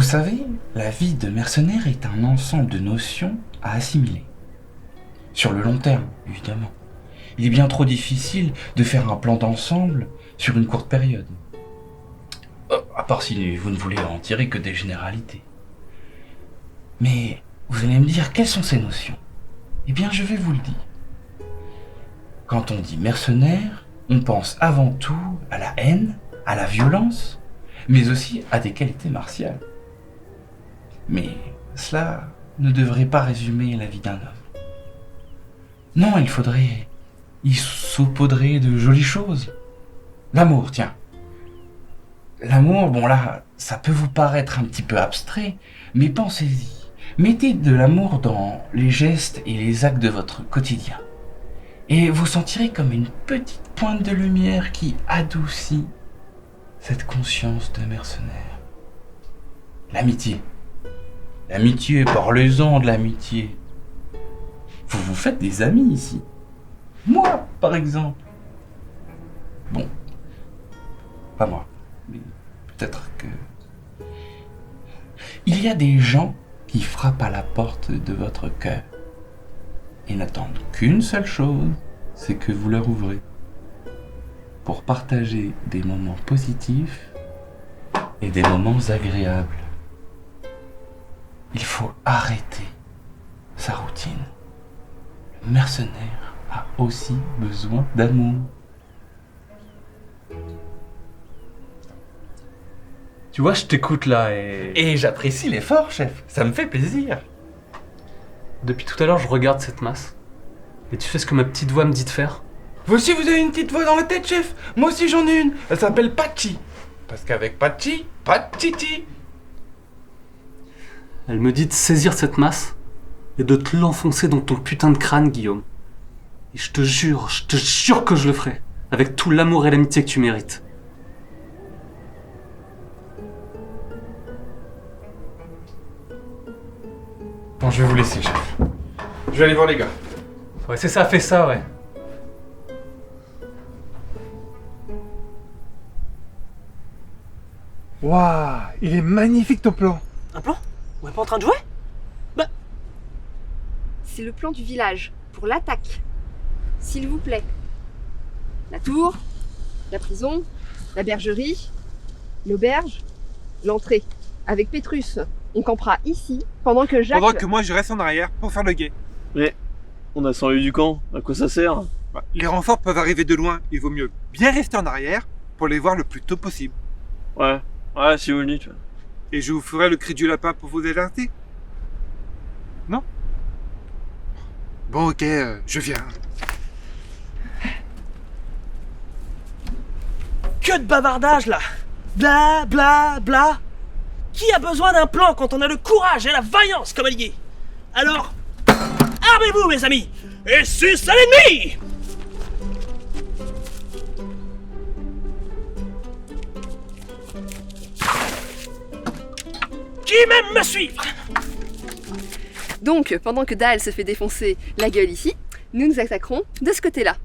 savez, la vie de mercenaire est un ensemble de notions à assimiler. Sur le long terme, évidemment. Il est bien trop difficile de faire un plan d'ensemble sur une courte période. À part si vous ne voulez en tirer que des généralités. Mais vous allez me dire, quelles sont ces notions? Eh bien, je vais vous le dire. Quand on dit mercenaire, on pense avant tout à la haine, à la violence, mais aussi à des qualités martiales. Mais cela ne devrait pas résumer la vie d'un homme. Non, il saupoudrer de jolies choses. L'amour, tiens. L'amour, bon là, ça peut vous paraître un petit peu abstrait, mais pensez-y. Mettez de l'amour dans les gestes et les actes de votre quotidien. Et vous sentirez comme une petite pointe de lumière qui adoucit cette conscience de mercenaire. L'amitié. L'amitié, parlez-en de l'amitié. Vous vous faites des amis ici. Moi, par exemple. Bon, pas moi, mais peut-être que... Il y a des gens qui frappent à la porte de votre cœur et n'attendent qu'une seule chose, c'est que vous leur ouvrez pour partager des moments positifs et des moments agréables. Il faut arrêter sa routine. Le mercenaire a aussi besoin d'amour. Tu vois, je t'écoute là Et j'apprécie l'effort, chef. Ça me fait plaisir. Depuis tout à l'heure, je regarde cette masse. Et tu sais ce que ma petite voix me dit de faire? Vous aussi, vous avez une petite voix dans la tête, chef? Moi aussi, j'en ai une. Elle s'appelle Pachi. Parce qu'avec Pachi, pas de Titi. Elle me dit de saisir cette masse et de te l'enfoncer dans ton putain de crâne, Guillaume. Et je te jure que je le ferai. Avec tout l'amour et l'amitié que tu mérites. Bon, je vais vous laisser, chef. Je vais aller voir les gars. Ouais, c'est ça, fais ça, ouais. Waouh, il est magnifique ton plan. Un plan? On est pas en train de jouer? C'est le plan du village, pour l'attaque. S'il vous plaît. La tour, la prison, la bergerie, l'auberge, l'entrée. Avec Pétrus, on campera ici, pendant que Jacques... Pendant que moi je reste en arrière pour faire le guet. Mais on a 100 lieues du camp, à quoi ça sert? Les renforts peuvent arriver de loin, il vaut mieux bien rester en arrière pour les voir le plus tôt possible. Ouais, si vous le dites. Et je vous ferai le cri du lapin pour vous alerter. Non? Bon, ok, je viens. Que de bavardage là! Bla bla bla! Qui a besoin d'un plan quand on a le courage et la vaillance comme alliés? Alors, armez-vous mes amis! Et suce à l'ennemi! Qui même me suivre? Donc, pendant que Dahl se fait défoncer la gueule ici, nous nous attaquerons de ce côté-là.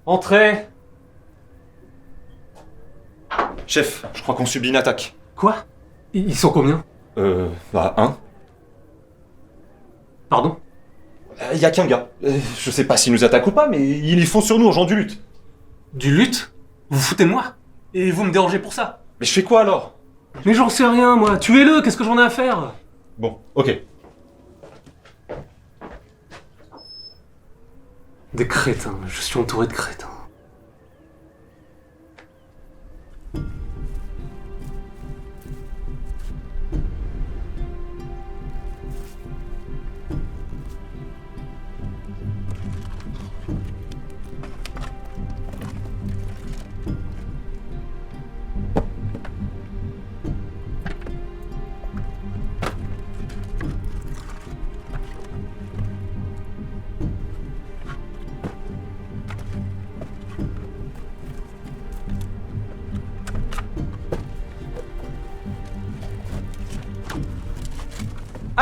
Entrez! Chef, je crois qu'on subit une attaque. Quoi? Ils sont combien? Un. Pardon? Y a qu'un gars. Je sais pas s'ils nous attaquent ou pas, mais ils y font sur nous en gens du lutte. Du lutte? Vous vous foutez de moi? Et vous me dérangez pour ça? Mais je fais quoi alors? Mais j'en sais rien, moi. Tuez-le, qu'est-ce que j'en ai à faire? Bon, ok. Des crétins, je suis entouré de crétins.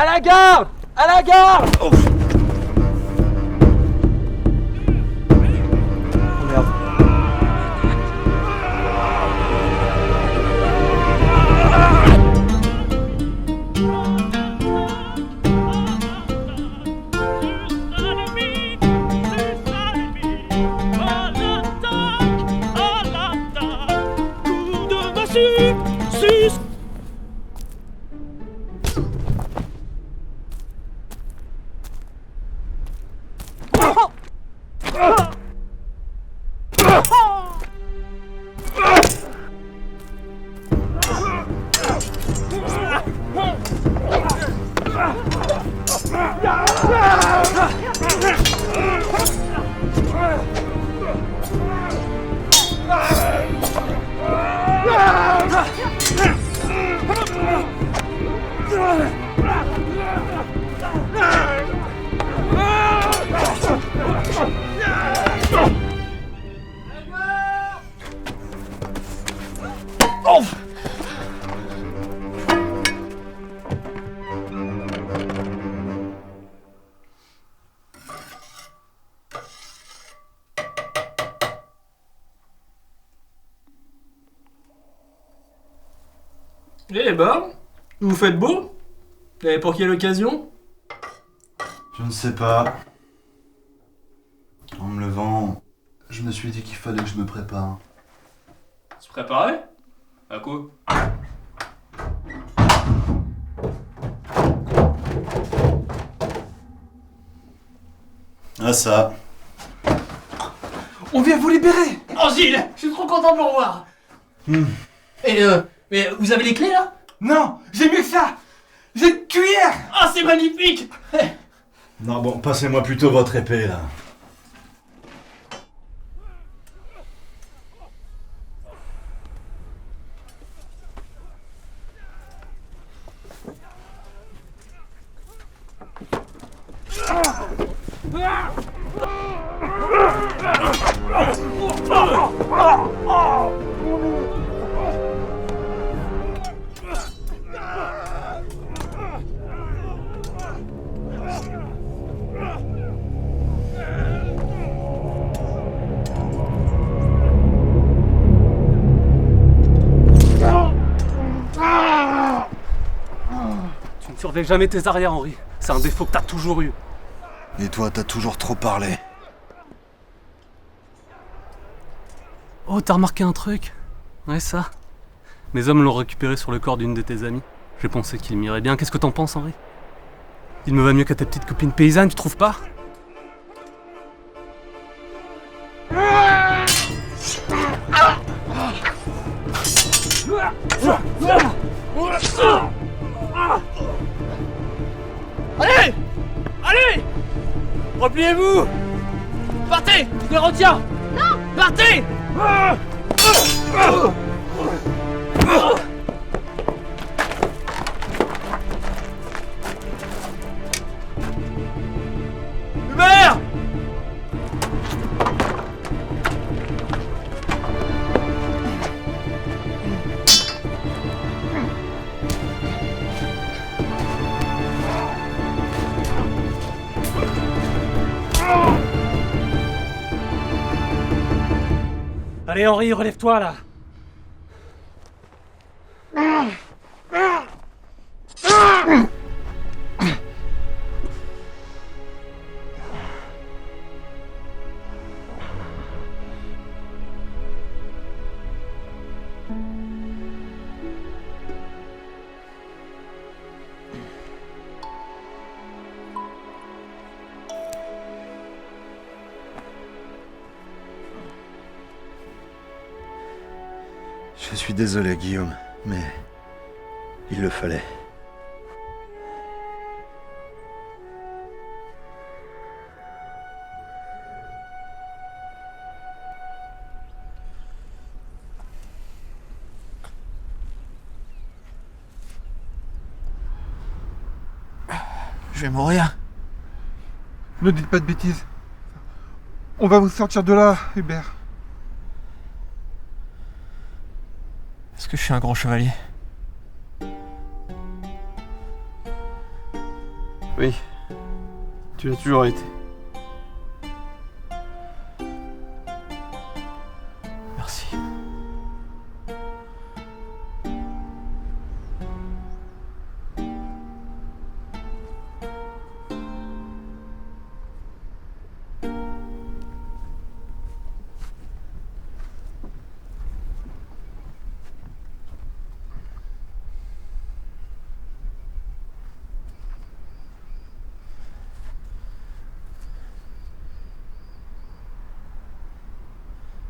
À la garde! À la garde! Oh merde. Eh ben, vous faites beau? Et pour quelle occasion? Je ne sais pas. En me levant, je me suis dit qu'il fallait que je me prépare. Se préparer? À quoi? Ah ça. On vient vous libérer! Oh Gilles, je suis trop content de vous revoir. Et mais vous avez les clés là? Non, j'ai mieux que ça! J'ai une cuillère! Ah c'est magnifique! Non bon, passez-moi plutôt votre épée là. Tu ne surveilles jamais tes arrières, Henri. C'est un défaut que t'as toujours eu. Et toi, t'as toujours trop parlé. Oh, t'as remarqué un truc? Ouais, ça. Mes hommes l'ont récupéré sur le corps d'une de tes amies. J'ai pensé qu'il m'irait bien. Qu'est-ce que t'en penses, Henri? Il me va mieux qu'à ta petite copine paysanne, tu trouves pas? Allez! Allez! Repliez-vous! Partez! Je les retiens! Non! Partez! Hubert! Allez Henri, relève-toi là. Je suis désolé, Guillaume, mais il le fallait. Je vais mourir. Ne dites pas de bêtises. On va vous sortir de là, Hubert. Est-ce que je suis un grand chevalier? Oui. Tu l'as toujours été. Merci.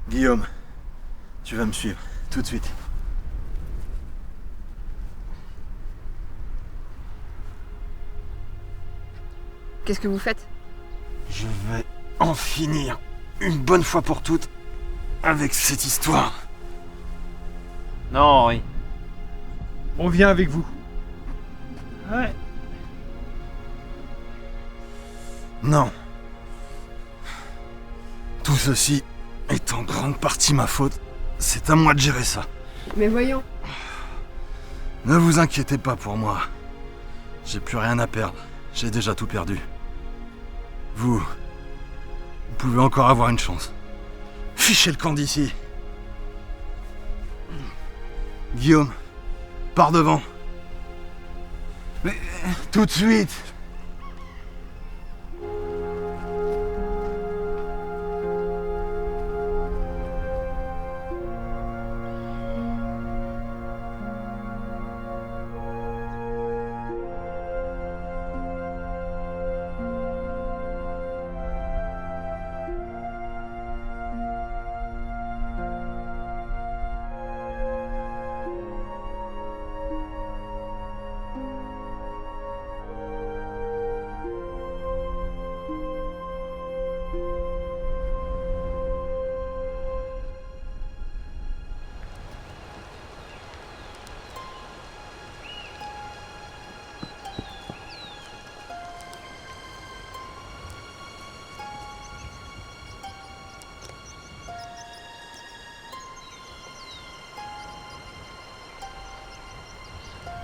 Guillaume, tu vas me suivre, tout de suite. Qu'est-ce que vous faites? Je vais en finir, une bonne fois pour toutes, avec cette histoire. Non, Henri. On vient avec vous. Ouais. Non. Tout ceci est en grande partie ma faute. C'est à moi de gérer ça. Mais voyons. Ne vous inquiétez pas pour moi. J'ai plus rien à perdre. J'ai déjà tout perdu. Vous pouvez encore avoir une chance. Fichez le camp d'ici. Guillaume, pars devant. Mais tout de suite.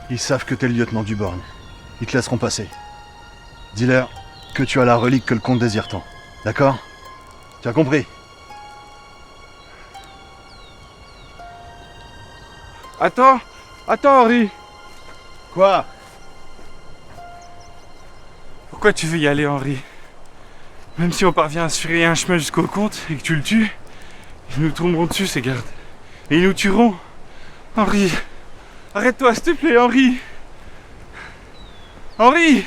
Ils savent que t'es le lieutenant du Borgne. Ils te laisseront passer. Dis-leur que tu as la relique que le comte désire tant. D'accord? Tu as compris? Attends, Henri. Quoi? Pourquoi tu veux y aller, Henri? Même si on parvient à se frayer un chemin jusqu'au comte et que tu le tues, ils nous tomberont dessus, ces gardes. Et ils nous tueront. Henri, arrête-toi, s'il te plaît, Henri. Henri!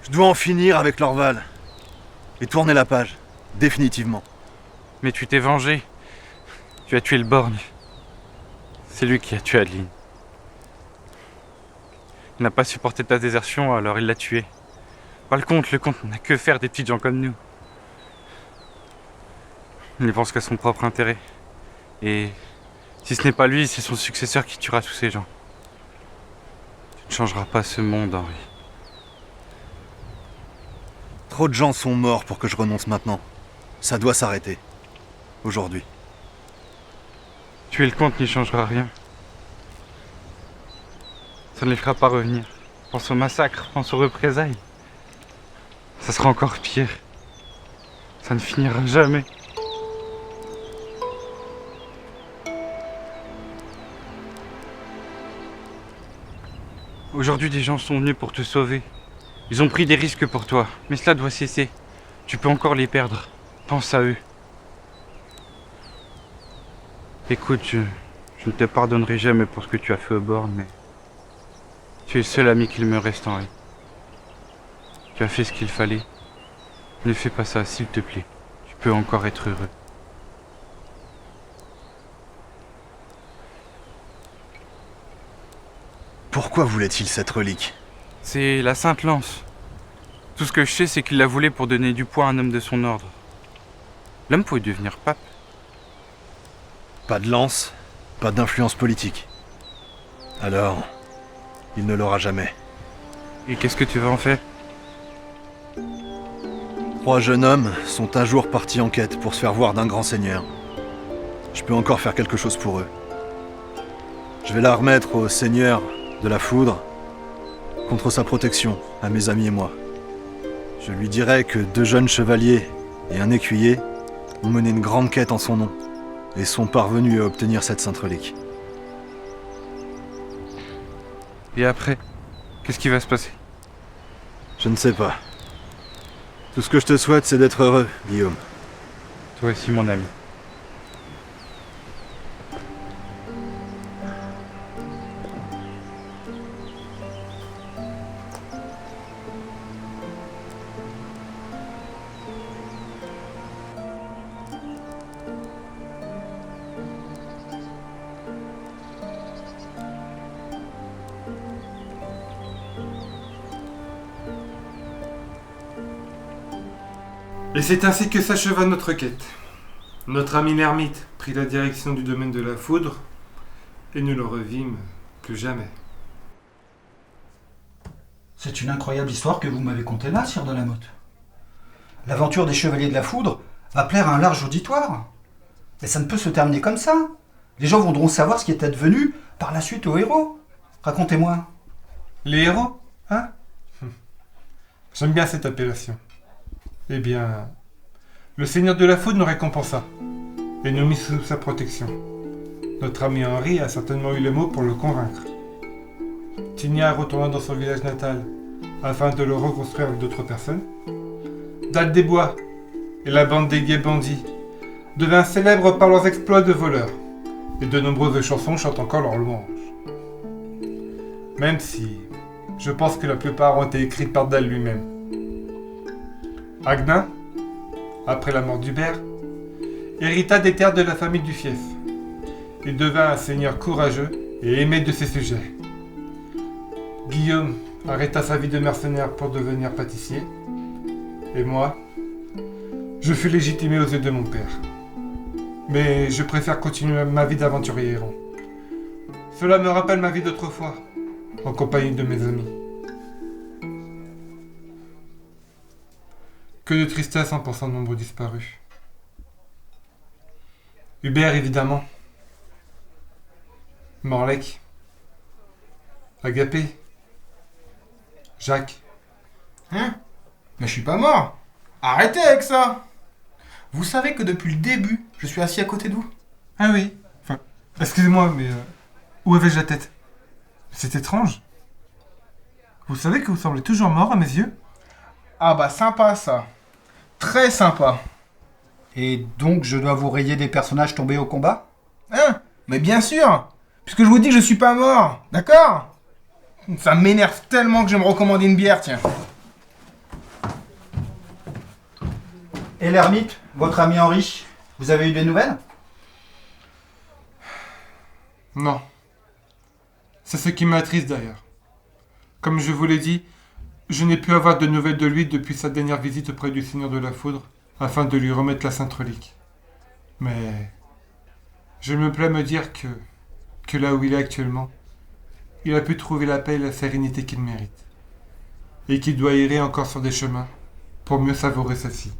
Je dois en finir avec l'Orval. Et tourner la page. Définitivement. Mais tu t'es vengé. Tu as tué le Borgne. C'est lui qui a tué Adeline. Il n'a pas supporté ta désertion, alors il l'a tué. Pas le comte n'a que faire des petits gens comme nous. Il ne pense qu'à son propre intérêt. Et si ce n'est pas lui, c'est son successeur qui tuera tous ces gens. Tu ne changeras pas ce monde, Henri. Trop de gens sont morts pour que je renonce maintenant. Ça doit s'arrêter. Aujourd'hui. Tuer le comte n'y changera rien. Ça ne les fera pas revenir. Pense au massacre, pense aux représailles. Ça sera encore pire. Ça ne finira jamais. Aujourd'hui, des gens sont venus pour te sauver. Ils ont pris des risques pour toi, mais cela doit cesser. Tu peux encore les perdre. Pense à eux. Écoute, je ne te pardonnerai jamais pour ce que tu as fait au Borgne, mais tu es le seul ami qu'il me reste, Henri. Tu as fait ce qu'il fallait. Ne fais pas ça, s'il te plaît. Tu peux encore être heureux. Pourquoi voulait-il cette relique? C'est la Sainte Lance. Tout ce que je sais, c'est qu'il la voulait pour donner du poids à un homme de son ordre. L'homme pouvait devenir pape. Pas de lance, pas d'influence politique. Alors, il ne l'aura jamais. Et qu'est-ce que tu vas en faire? 3 jeunes hommes sont un jour partis en quête pour se faire voir d'un grand seigneur. Je peux encore faire quelque chose pour eux. Je vais la remettre au seigneur de la foudre contre sa protection, à mes amis et moi. Je lui dirai que 2 jeunes chevaliers et un écuyer ont mené une grande quête en son nom et sont parvenus à obtenir cette sainte relique. Et après, qu'est-ce qui va se passer? Je ne sais pas. Tout ce que je te souhaite, c'est d'être heureux, Guillaume. Toi aussi, mon ami. Et c'est ainsi que s'acheva notre quête. Notre ami l'ermite prit la direction du domaine de la foudre, et nous le revîmes plus jamais. C'est une incroyable histoire que vous m'avez contée là, sire de la Motte. L'aventure des Chevaliers de la Foudre va plaire à un large auditoire. Mais ça ne peut se terminer comme ça. Les gens voudront savoir ce qui est advenu par la suite aux héros. Racontez-moi. Les héros, hein? J'aime bien cette appellation. Eh bien, le Seigneur de la Foudre nous récompensa et nous mit sous sa protection. Notre ami Henri a certainement eu les mots pour le convaincre. Tigna retourna dans son village natal afin de le reconstruire avec d'autres personnes. Date des Bois et la bande des gays bandits devinrent célèbres par leurs exploits de voleurs, et de nombreuses chansons chantent encore leurs louanges. Même si je pense que la plupart ont été écrites par Dal lui-même. Agnin, après la mort d'Hubert, hérita des terres de la famille du fief. Il devint un seigneur courageux et aimé de ses sujets. Guillaume arrêta sa vie de mercenaire pour devenir pâtissier. Et moi, je fus légitimé aux yeux de mon père. Mais je préfère continuer ma vie d'aventurier errant. Cela me rappelle ma vie d'autrefois, en compagnie de mes amis. Que de tristesse en pensant au nombre disparus. Hubert, évidemment. Morlec. Agapé. Jacques. Hein? Mais je suis pas mort. Arrêtez avec ça. Vous savez que depuis le début, je suis assis à côté de vous. Ah oui. Enfin, excusez-moi, mais où avais-je la tête? C'est étrange. Vous savez que vous semblez toujours mort à mes yeux? Ah bah sympa ça. Très sympa. Et donc je dois vous rayer des personnages tombés au combat? Hein? Mais bien sûr. Puisque je vous dis que je suis pas mort. D'accord? Ça m'énerve tellement que je vais me recommander une bière, tiens. Et l'ermite, votre ami Henri, vous avez eu des nouvelles? Non. C'est ce qui m'attriste d'ailleurs. Comme je vous l'ai dit, je n'ai pu avoir de nouvelles de lui depuis sa dernière visite auprès du Seigneur de la Foudre, afin de lui remettre la Sainte Relique. Mais je me plais à me dire que là où il est actuellement, il a pu trouver la paix et la sérénité qu'il mérite, et qu'il doit errer encore sur des chemins pour mieux savourer celle-ci.